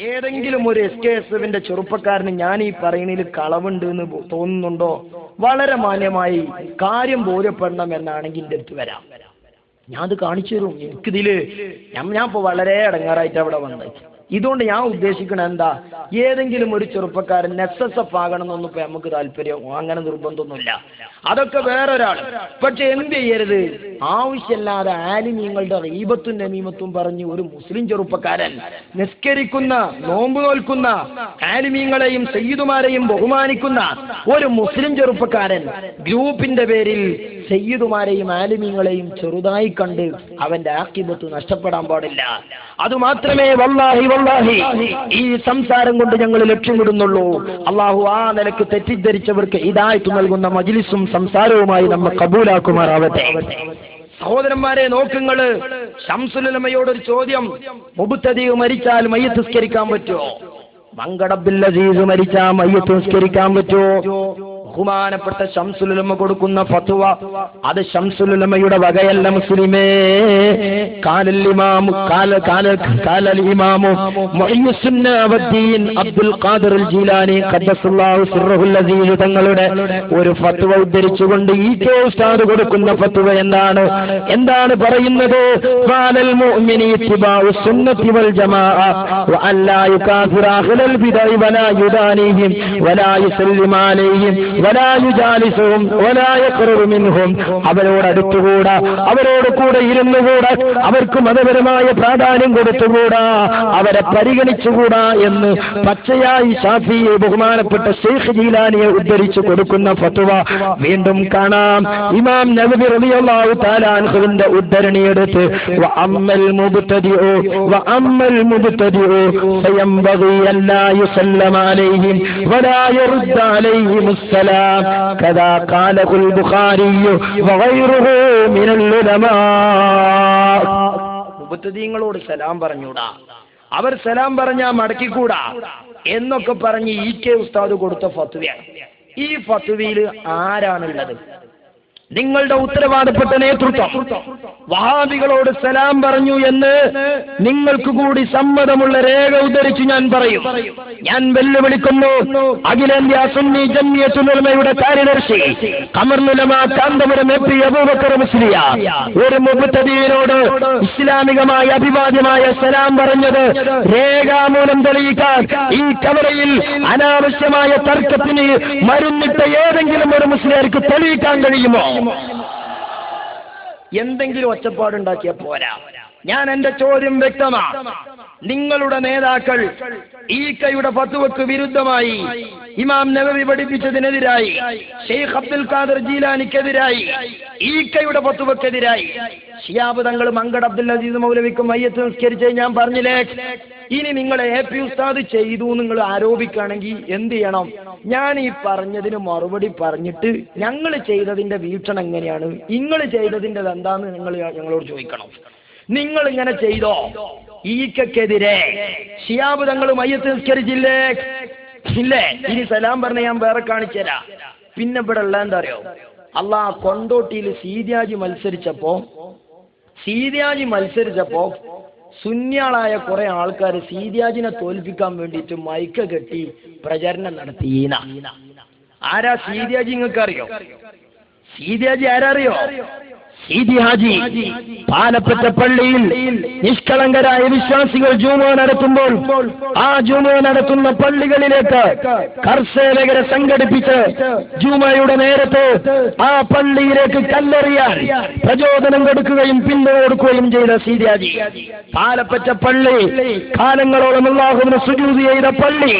ഏതെങ്കിലും ഒരു SKSFന്റെ ചെറുപ്പക്കാരന് ഞാൻ ഈ പറയുന്നതിൽ കളവുണ്ട് എന്ന് തോന്നുന്നുണ്ടോ? വളരെ മാന്യമായി കാര്യം ബോധ്യപ്പെടണം എന്നാണെങ്കിൽ എൻ്റെ അടുത്ത് വരാം, ഞാൻ അത് കാണിച്ചു തരും. എനിക്കിതില് ഞാൻ ഇപ്പോൾ വളരെ ഇടങ്ങാറായിട്ട് അവിടെ വന്നത്. ഇതുകൊണ്ട് ഞാൻ ഉദ്ദേശിക്കണ എന്താ, ഏതെങ്കിലും ഒരു ചെറുപ്പക്കാരൻ SSF ആകണമെന്നൊന്നും ഇപ്പൊ നമുക്ക് താല്പര്യം അങ്ങനെ നിർബന്ധമൊന്നുമില്ല, അതൊക്കെ വേറൊരാൾ. പക്ഷെ എന്ത് ചെയ്യരുത്, ആവശ്യമില്ലാതെ ആലിമീങ്ങളുടെ ഗീബത്തും നമീമത്തും പറഞ്ഞ് ഒരു മുസ്ലിം ചെറുപ്പക്കാരൻ നിസ്കരിക്കുന്ന, നോമ്പ് നോൽക്കുന്ന, ആലിമീങ്ങളെയും സയ്യിദുമാരെയും ബഹുമാനിക്കുന്ന ഒരു മുസ്ലിം ചെറുപ്പക്കാരൻ ഗ്രൂപ്പിന്റെ പേരിൽ സയ്യിദുമാരെയും ആലിമീങ്ങളെയും ചെറുതായി കണ്ട് അവന്റെ ആഖിബത്ത് നഷ്ടപ്പെടാൻ പാടില്ല. അതുമാത്രമേ വല്ലാഹി ഈ സംസാരം കൊണ്ട് ഞങ്ങൾ ലക്ഷ്യമിടുന്നുള്ളൂ. അള്ളാഹു ആ നിലക്ക് തെറ്റിദ്ധരിച്ചവർക്ക് ഹിദായത്ത് നൽകുന്ന മജ്ലിസും സംസാരവുമായി നമ്മെ കബൂലാക്കുമാറാവട്ടെ. സഹോദരന്മാരെ, നോക്കുങ്ങള്, ശംസുൽ ഉലമയോടൊരു ചോദ്യം, മുബ്തദി മരിച്ചാൽ മയ്യത്ത് നിസ്കരിക്കാൻ പറ്റുമോ? മങ്കട് അബ്ദുൽ അസീസ് മരിച്ചാൽ മയ്യത്ത് നിസ്കരിക്കാൻ പറ്റുമോ? ബഹുമാനപ്പെട്ട ശംസുൽ ഉലമ കൊടുക്കുന്ന ഫത്വ, അത് ശംസുൽ ഉലമയുടെ വകയല്ല മുസ്ലിമേ. ഖാലൽ ഇമാമു മുഹയ്യിസുന്ന വദ്ദീൻ അബ്ദുൽ ഖാദിർ ജീലാനി ഖദ്ദസല്ലാഹു സിർറഹുൽ അസീസ് തങ്ങളുടെ ഒരു ഫത്വ ഉദ്ധരിച്ചുകൊണ്ട് ഈ ഉസ്താദ് കൊടുക്കുന്ന ഫത്വ എന്താണ് പറയുന്നത്? ഖാലൽ മുഅ്മിനി ഇത്തിബാഉ സുന്നത്തി വൽ ജമാഅ വ അല്ലാ യുകാഫിറ അഹ്ലൽ ബിദഅ വലാ യുദാനിഹിം വലാ യുസല്ലിമു അലൈഹിം അവരോട് അടുത്തുകൂടാ, അവരോട് കൂടെ ഇരുന്നുകൂടാ, അവർക്ക് മതപരമായ പ്രാധാന്യം കൊടുത്തുകൂടാ, അവരെ പരിഗണിച്ചുകൂടാ എന്ന് പച്ചയായി ഷാഫി ബഹുമാനപ്പെട്ട ശൈഖ് ജീലാനിയെ ഉദ്ധരിച്ചു കൊടുക്കുന്ന ഫത്വ വീണ്ടും കാണാം. ഇമാം നവവി റളിയല്ലാഹു തആല അൻഹുവിന്റെ ഉദ്ധരണിയെടുത്ത് വഅമ്മൽ മുബ്തദിഉ ഫയംബഗി അല്ലാ യുസല്ലമ അലൈഹിം വലാ യുർദ അലൈഹിം السلام كذا قاله البخاري وغيره من العلماء. മുബ്തദീങ്ങളോട് സലാം പറഞ്ഞൂടാ, അവർ സലാം പറഞ്ഞാൽ മടക്കിക്കൂടാ എന്നൊക്കെ പറഞ്ഞ് EK ഉസ്താദ് കൊടുത്ത ഫത്വയാണ്. ഈ ഫത്വയിൽ ആരാണുള്ളത്? നിങ്ങളുടെ ഉത്തരവാദപ്പെട്ട നേതൃത്വം വഹാബികളോട് സലാം പറഞ്ഞു എന്ന് നിങ്ങൾക്ക് കൂടി സമ്മതമുള്ള രേഖ ഉദ്ധരിച്ച് ഞാൻ പറയും. ഞാൻ വെല്ലുവിളിക്കുന്നു അഖിലേന്ത്യാ സുന്നി ജംഇയ്യത്തുൽ ഉലമയുടെ കാര്യദർശി ഖമറുൽ ഉലമ കാന്തപുരം MP അബൂബക്കർ മുസ്ലിയാർ ഒരു മുബ്തദിയിനോട് ഇസ്ലാമികമായ അഭിവാദ്യമായ സലാം പറഞ്ഞത് രേഖാമൂലം തെളിയിക്കാൻ ഈ കവറയിൽ അനാവശ്യമായ തർക്കത്തിന് മരുന്നിട്ട ഏതെങ്കിലും ഒരു മുസ്ലിയാർക്ക് തെളിയിക്കാൻ കഴിയുമോ? എന്തെങ്കിലും ഒച്ചപ്പാടുണ്ടാക്കിയ പോരാ. ഞാൻ എന്റെ ചോദ്യം വ്യക്തമാണ്. നിങ്ങളുടെ നേതാക്കൾ ഈക്കയുടെ ഫത്വക്ക് വിരുദ്ധമായി, ഇമാം നവവി പഠിപ്പിച്ചതിനെതിരായി, ഷെയ്ഖ് അബ്ദുൽ ഖാദിർ ജീലാനിക്കെതിരായി, ഈക്കയുടെ ഫത്വക്കെതിരായി ശിഹാബ് തങ്ങൾ മങ്കട് അബ്ദുൽ അസീസ് മൗലവിക്ക് മയ്യത്ത് നിസ്കരിച്ച് ഞാൻ പറഞ്ഞില്ലേ, ഇനി നിങ്ങളെ AP ഉസ്താദ് ചെയ്തു നിങ്ങൾ ആരോപിക്കുകയാണെങ്കിൽ എന്ത് ചെയ്യണം? ഞാൻ ഈ പറഞ്ഞതിന് മറുപടി പറഞ്ഞിട്ട് ഞങ്ങൾ ചെയ്തതിന്റെ വീക്ഷണം എങ്ങനെയാണ്, നിങ്ങൾ ചെയ്തതിൻ്റെ എന്താന്ന് നിങ്ങൾ ഞങ്ങളോട് ചോദിക്കണം. നിങ്ങൾ ഇങ്ങനെ ചെയ്തോ? ഈക്കെതിരെ ശിഹാബ് തങ്ങൾ മയ്യത്ത് നിസ്കരിച്ചില്ലേ? ഇല്ലേ? ഇനി സലാം പറഞ്ഞ ഞാൻ വേറെ കാണിച്ചു തരാം. പിന്നെ ഇവിടെ ഉള്ള എന്താ അറിയോ, അള്ളാഹ് കൊണ്ടോട്ടിയിൽ സീതിയാജി മത്സരിച്ചപ്പോ സുന്യാളായ കുറെ ആൾക്കാർ സീതിയാജിനെ തോൽപ്പിക്കാൻ വേണ്ടിയിട്ട് മൈക്ക് കെട്ടി പ്രചരണം നടത്തിയീന. ആരാ സീതിയാജി? നിങ്ങൾക്ക് അറിയോ? സീതിയാജി ആരാ അറിയോ? സീതി ഹാജി പാലപ്പെട്ട പള്ളിയിൽ നിഷ്കളങ്കരായ വിശ്വാസികൾ ജുമുഅ നടത്തുമ്പോൾ ആ ജുമുഅ നടത്തുന്ന പള്ളികളിലേക്ക് കർഷകരെ സംഘടിപ്പിച്ച് ജുമുഅയുടെ നേരത്ത് ആ പള്ളിയിലേക്ക് കല്ലെറിയാൻ പ്രചോദനം കൊടുക്കുകയും പിന്തുണ കൊടുക്കുകയും ചെയ്ത സീതി ഹാജി. പാലപ്പെട്ട പള്ളി കാലങ്ങളോളം അല്ലാഹുവിനെ സുജൂദ് ചെയ്ത പള്ളി,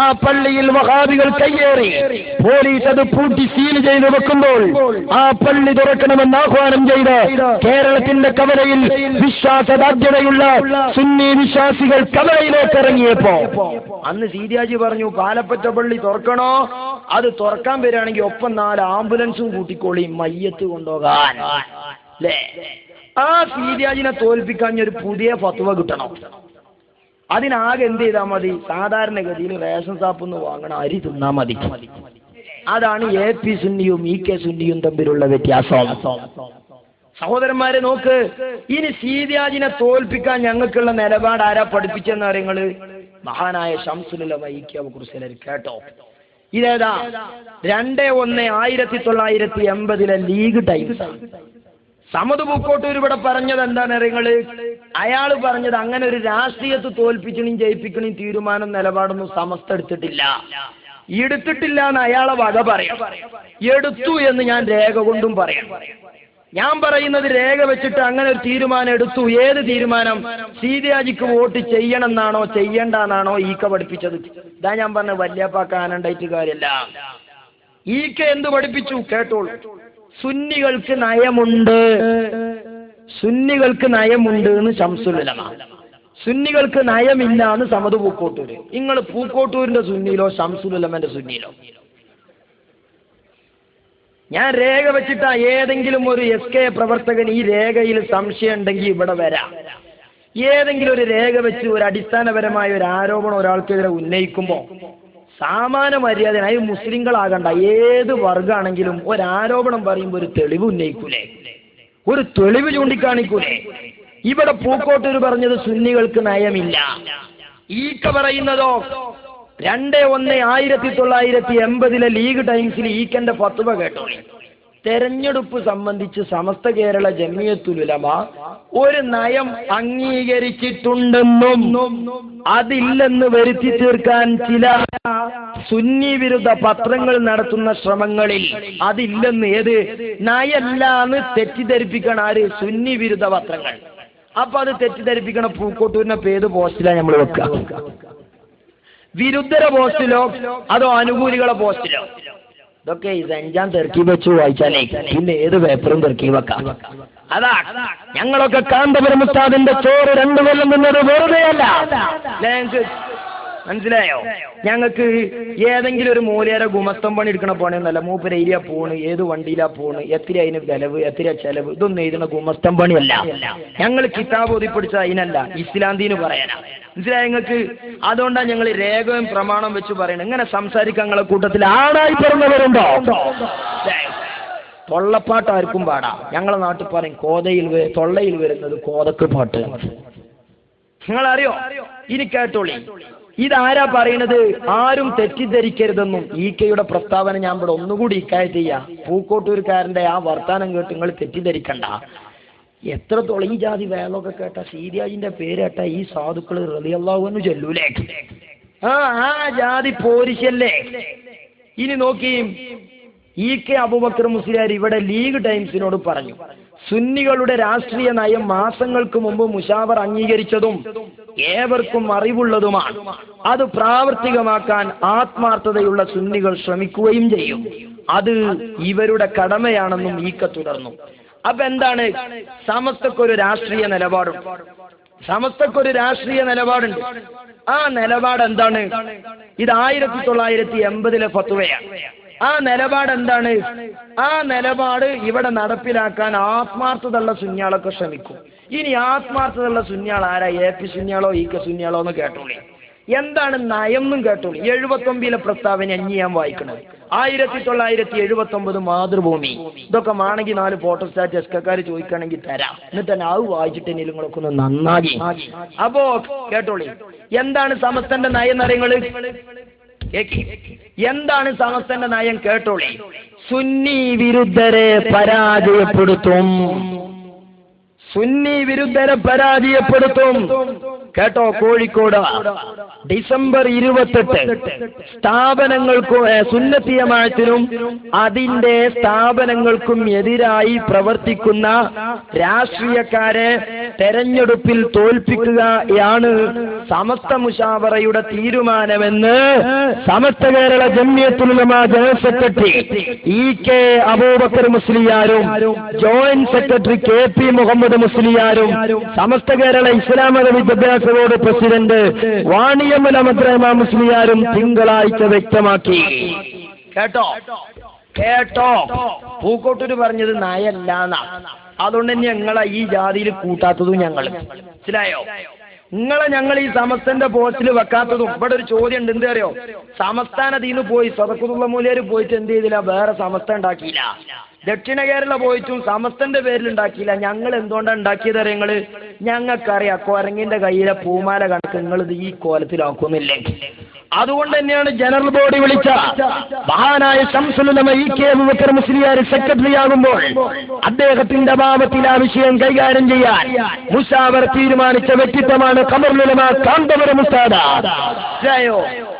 ആ പള്ളിയിൽ വഹാബികൾ കയ്യേറി പോലീസ് അത് പൂട്ടി സീൽ ചെയ്ത് വെക്കുമ്പോൾ ആ പള്ളി തുറക്കണമെന്ന് ആഹ്വാനം ചെയ്ത് കേരളത്തിന്റെ കവലയിൽ വിശ്വാസദാർഢ്യതയുള്ള സുന്നി വിശ്വാസികൾ കവലയിലേക്ക് ഇറങ്ങിയപ്പോ അന്ന് സീതിയാജി പറഞ്ഞു, പാലപ്പെട്ട പള്ളി തുറക്കണോ? അത് തുറക്കാൻ വരികയാണെങ്കിൽ ഒപ്പം 4 ആംബുലൻസും കൂട്ടിക്കോളി മയ്യത്ത് കൊണ്ടുപോകാൻ. അല്ലേ? ആ സീതിയാജിനെ തോൽപ്പിക്കാൻ ഒരു പുതിയ ഫത്വ കിട്ടണം. അതിനാകെ എന്ത് ചെയ്താൽ മതി? സാധാരണഗതിയിൽ റേഷൻ ഷാപ്പിൽ വാങ്ങണ അരി തിന്നാ മതി. അതാണ് AP സുന്നിയും EK സുന്നിയും തമ്മിലുള്ള വ്യത്യാസം. സഹോദരന്മാരെ നോക്ക്, ഇനി സീതിയാജിനെ തോൽപ്പിക്കാൻ ഞങ്ങൾക്കുള്ള നിലപാട് ആരാ പഠിപ്പിച്ചെന്ന് അറിയങ്ങള്? മഹാനായ ശംസുൽ ഉലമ കുറിച്ച് കേട്ടോ. ഇതേതാ 2/1/1980 ലീഗ് ടൈംസ്. സമദ് പൂക്കോട്ടൂർ ഇവിടെ പറഞ്ഞത് എന്താണ് അറിയങ്ങള്? അയാൾ പറഞ്ഞത് അങ്ങനെ ഒരു രാഷ്ട്രീയത്തെ തോൽപ്പിക്കണേയും ജയിപ്പിക്കണേയും തീരുമാനം നിലപാടൊന്നും സമസ്ത എടുത്തിട്ടില്ല എന്ന് അയാളെ വക പറയാം. എടുത്തു എന്ന് ഞാൻ രേഖ കൊണ്ടും പറയാം. ഞാൻ പറയുന്നത് രേഖ വെച്ചിട്ട് അങ്ങനെ ഒരു തീരുമാനം എടുത്തു. ഏത് തീരുമാനം? സീതിയാജിക്ക് വോട്ട് ചെയ്യണമെന്നാണോ ചെയ്യണ്ടെന്നാണോ ഈക്ക പഠിപ്പിച്ചത്? ഇതാ ഞാൻ പറഞ്ഞ വല്യപ്പാക്കാനുണ്ടായിട്ട് കാര്യമല്ല. ഈക്ക എന്ത് പഠിപ്പിച്ചു കേട്ടോളൂ. സുന്നികൾക്ക് നയമുണ്ട് എന്ന് ശംസുൽ ഉലമ. സുന്നികൾക്ക് നയമില്ല എന്ന് സമദ് പൂക്കോട്ടൂര്. നിങ്ങൾ പൂക്കോട്ടൂരിന്റെ സുന്നിയിലോ ശംസുൽ ഉലമന്റെ സുന്നിയിലോ? ഞാൻ രേഖ വെച്ചിട്ടാ ഏതെങ്കിലും ഒരു SK പ്രവർത്തകൻ ഈ രേഖയിൽ സംശയം ഉണ്ടെങ്കിൽ ഇവിടെ വരാം. ഏതെങ്കിലും ഒരു രേഖ വെച്ച് ഒരു അടിസ്ഥാനപരമായ ഒരു ആരോപണം ഒരാൾക്കെതിരെ ഉന്നയിക്കുമ്പോൾ സാമാന്യ മര്യാദനായി മുസ്ലിങ്ങളാകണ്ട ഏത് വർഗമാണെങ്കിലും ഒരാരോപണം പറയുമ്പോൾ ഒരു തെളിവ് ഉന്നയിക്കൂലേ? ഒരു തെളിവ് ചൂണ്ടിക്കാണിക്കൂലേ? ഇവിടെ പൂക്കോട്ടൂർ പറഞ്ഞത് സുന്നികൾക്ക് നയമില്ല. ഈക്ക പറയുന്നതോ 2/1/1980 ലീഗ് ടൈംസിൽ ഈക്കന്റെ ഫത്വ കേട്ടോളി. തെരഞ്ഞെടുപ്പ് സംബന്ധിച്ച് സമസ്ത കേരള ജമിയത്തുൽ ഉലമ ഒരു നയം അംഗീകരിച്ചിട്ടുണ്ടെന്നും അതില്ലെന്ന് വരുത്തി തീർക്കാൻ ചില സുന്നി വിരുദ്ധ പത്രങ്ങൾ നടത്തുന്ന ശ്രമങ്ങളിൽ അതില്ലെന്ന് ഏത് നയല്ലാന്ന് തെറ്റിദ്ധരിപ്പിക്കണം ആര്? സുന്നി വിരുദ്ധ പത്രങ്ങൾ. അപ്പൊ അത് തെറ്റിദ്ധരിപ്പിക്കണ പൂക്കോട്ടൂരിനെ പേര് പോസ്റ്റിലാണ് നമ്മൾ വെക്കുക. വിരുദ്ധര പോസ്റ്റിലോ അതോ അനുകൂലികളെ പോസ്റ്റിലോ? ഇതൊക്കെ ഈ സഞ്ചാൻ തെർക്കി വെച്ച് വായിച്ചാലേ പിന്നെ ഏത് പേപ്പറും തെർക്കി വെക്കാം. അതാ ഞങ്ങളൊക്കെ കാന്തപുരം ഉസ്താദിന്റെ ചോറ് 2 കൊല്ലം നിന്നത് വെറുതെയല്ല. മനസ്സിലായോ? ഞങ്ങൾക്ക് ഏതെങ്കിലും ഒരു മൂലയുടെ ഗുമസ്തം പണി എടുക്കണ പണിയൊന്നല്ല. മൂപ്പര് ഏരിയ പോണ്, ഏത് വണ്ടിയിലാ പോണ്, എത്ര അതിന് വിലവ്, എത്ര ചെലവ്, ഇതൊന്നും എഴുതുന്ന ഗുമസ്തം പണിയല്ല. ഞങ്ങൾ കിതാബ് ഓതിപ്പിടിച്ച അതിനല്ല, ഇസ്ലാന്തിന് പറയാനാ. മനസ്സിലായ നിങ്ങൾക്ക്? അതുകൊണ്ടാണ് ഞങ്ങൾ രേഖയും പ്രമാണം വെച്ച് പറയണം. ഇങ്ങനെ സംസാരിക്കാൻ ഞങ്ങളെ കൂട്ടത്തിൽ ആണായി പറഞ്ഞവരുണ്ടോ? തൊള്ളപ്പാട്ട് ആർക്കും പാടാ. ഞങ്ങളെ നാട്ടിൽ പറയും തൊള്ളയിൽ വരുന്നത് കോതക്ക് പാട്ട്. നിങ്ങളറിയോ? ഇനി കേട്ടോളി, ഇതാരാ പറയണത്? ആരും തെറ്റിദ്ധരിക്കരുതെന്നും ഈക്കയുടെ പ്രസ്താവന ഞാൻ ഇവിടെ ഒന്നുകൂടി ഇക്കായത്ത് ചെയ്യാം. പൂക്കോട്ടൂർക്കാരന്റെ ആ വർത്താനം കേട്ട് നിങ്ങൾ തെറ്റിദ്ധരിക്കണ്ട. എത്രത്തോളം ഈ ജാതി വേളമൊക്കെ കേട്ട സീരിയാജിന്റെ പേര് കേട്ട ഈ സാധുക്കള് റളിയല്ലാഹു അൻഹു ചൊല്ലൂലേ? ആ ജാതി പോരിശല്ലേ. ഇനി നോക്കി, EK അബൂബക്കർ മുസ്ലിയാർ ഇവിടെ ലീഗ് ടൈംസിനോട് പറഞ്ഞു, സുന്നികളുടെ രാഷ്ട്രീയ നയം മാസങ്ങൾക്ക് മുമ്പ് മുശാവർ അംഗീകരിച്ചതും ഏവർക്കും അറിവുള്ളതുമാണ്. അത് പ്രാവർത്തികമാക്കാൻ ആത്മാർത്ഥതയുള്ള സുന്നികൾ ശ്രമിക്കുകയും ചെയ്യും. അത് ഇവരുടെ കടമയാണെന്നും EK തുടർന്നു. അപ്പൊ എന്താണ്? സമസ്തക്കൊരു രാഷ്ട്രീയ നിലപാടുണ്ട്. ആ നിലപാട് എന്താണ്? ഇത് 1980 ഫത്വയാണ്. ആ നിലപാട് എന്താണ്? ആ നിലപാട് ഇവിടെ നടപ്പിലാക്കാൻ ആത്മാർത്ഥതയുള്ള സുന്നികളൊക്കെ ശ്രമിക്കും. ഇനി ആത്മാർത്ഥതയുള്ള സുന്നികൾ ആരാ? AP സുന്നികളോ EK സുന്നികളോ എന്ന് കേട്ടോളി. എന്താണ് നയം എന്നും കേട്ടോളി. 79 പ്രസ്താവന അഞ്ഞി ഞാൻ വായിക്കണത്. 1979 മാതൃഭൂമി. ഇതൊക്കെ ആണെങ്കിൽ 4 ഫോട്ടോസ്റ്റാറ്റ് എസ്കക്കാർ ചോദിക്കുകയാണെങ്കിൽ തരാം. എന്നിട്ട് തന്നെ അത് വായിച്ചിട്ട് നിങ്ങളൊക്കെ ഒന്ന് നന്നാಗಿ. അപ്പോ കേട്ടോളി, എന്താണ് സമസ്തന്റെ നയം എന്നറിയങ്ങള്? എന്താണ് സമസ്തന്റെ നയം? കേട്ടോളി. സുന്നി വിരുദ്ധരെ പരാജയപ്പെടുത്തും. കേട്ടോ? കോഴിക്കോട് ഡിസംബർ 28 സ്ഥാപനങ്ങൾക്കും സുന്നത്തി ജമാഅത്തിനും അതിന്റെ സ്ഥാപനങ്ങൾക്കും എതിരായി പ്രവർത്തിക്കുന്ന രാഷ്ട്രീയക്കാരെ തെരഞ്ഞെടുപ്പിൽ തോൽപ്പിക്കുകയാണ് സമസ്ത മുശാവറയുടെ തീരുമാനമെന്ന് Samastha Kerala Jamiyyathul Ulama general secretary EK Abubakar മുസ്ലിയാരും ജോയിന്റ് സെക്രട്ടറി KP മുഹമ്മദ് മുസ്ലിയാരും സമസ്ത കേരള ഇസ്ലാമത വിദ്യാഭ്യാസ ബോർഡ് പ്രസിഡന്റ് വാണിയമ്മൽ അബ്ദുറഹ്മാൻ മുസ്ലിയാരും തിങ്കളാഴ്ച വ്യക്തമാക്കി. കേട്ടോ? പൂക്കോട്ടൂര് പറഞ്ഞത് നയല്ലാന്നാ. അതുകൊണ്ട് തന്നെ ഞങ്ങളെ ഈ ജാതിയിൽ കൂട്ടാത്തതും ഞങ്ങൾ. മനസ്സിലായോ? ഞങ്ങൾ ഈ സമസ്തന്റെ പോസ്റ്റിൽ വെക്കാത്തതും. ഇവിടെ ഒരു ചോദ്യം ഉണ്ട്, എന്താ അറിയോ? സമസ്ഥാനതീന്ന് പോയി സദഖത്തുള്ള മൂല്യര് പോയിട്ട് എന്ത് ചെയ്തില്ല? വേറെ സമസ്ത ഉണ്ടാക്കിയില്ല. ദക്ഷിണ കേരള പോയിട്ടും സമസ്തന്റെ പേരിൽ ഉണ്ടാക്കിയില്ല. ഞങ്ങൾ എന്തുകൊണ്ടാണ് ഉണ്ടാക്കിയത് അറിയങ്ങള്? ഞങ്ങൾക്കറിയാം കൊരങ്ങിന്റെ കയ്യിലെ പൂമാല കണക്ക് നിങ്ങൾ ഇത് ഈ കോലത്തിലാക്കുന്നില്ലേ. അതുകൊണ്ട് തന്നെയാണ് ജനറൽ ബോഡി വിളിച്ച മഹാനായ ശംസുൽ ഉലമ ഇ.കെ. അബൂബക്കർ മുസ്ലിയാർ സെക്രട്ടറി ആകുമ്പോൾ അദ്ദേഹത്തിന്റെ അഭാവത്തിൽ ആ വിഷയം കൈകാര്യം ചെയ്യാൻ മുശാവറ തീരുമാനിച്ച വ്യക്തിത്വമാണ് ഖമറുൽ ഉലമ കാന്തപുരം ഉസ്താദ്.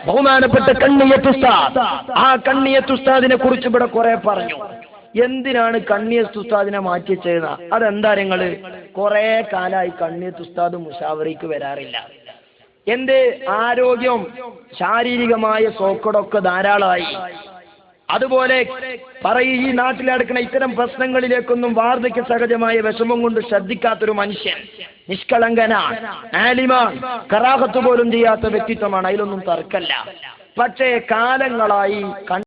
ബഹുമാനപ്പെട്ട കണ്ണിയത്ത് ഉസ്താദ്. ആ കണ്ണിയത്ത് ഉസ്താദിനെ കുറിച്ച് ഇവിടെ കുറെ പറഞ്ഞു. എന്തിനാണ് കണ്ണിയത്ത് ഉസ്താദിനെ മാറ്റി വെച്ചത്? അതെന്താ നിങ്ങള്? കുറെ കാലമായി കണ്ണിയത്ത് ഉസ്താദ് മുശാവറയ്ക്ക് വരാറില്ല. എന്റെ ആരോഗ്യം ശാരീരികമായ സോക്കടൊക്കെ ധാരാളമായി. അതുപോലെ ഈ നാട്ടിലടക്കുന്ന ഇത്തരം പ്രശ്നങ്ങളിലേക്കൊന്നും വാർദ്ധക്യ സഹജമായ വിഷമം കൊണ്ട് ശ്രദ്ധിക്കാത്തൊരു മനുഷ്യൻ, നിഷ്കളങ്കനാണ്, ആലിമാൻ, കറാഹത്ത് പോലും ചെയ്യാത്ത വ്യക്തിത്വമാണ്. അതിലൊന്നും തർക്കല്ല. പക്ഷേ കാലങ്ങളായി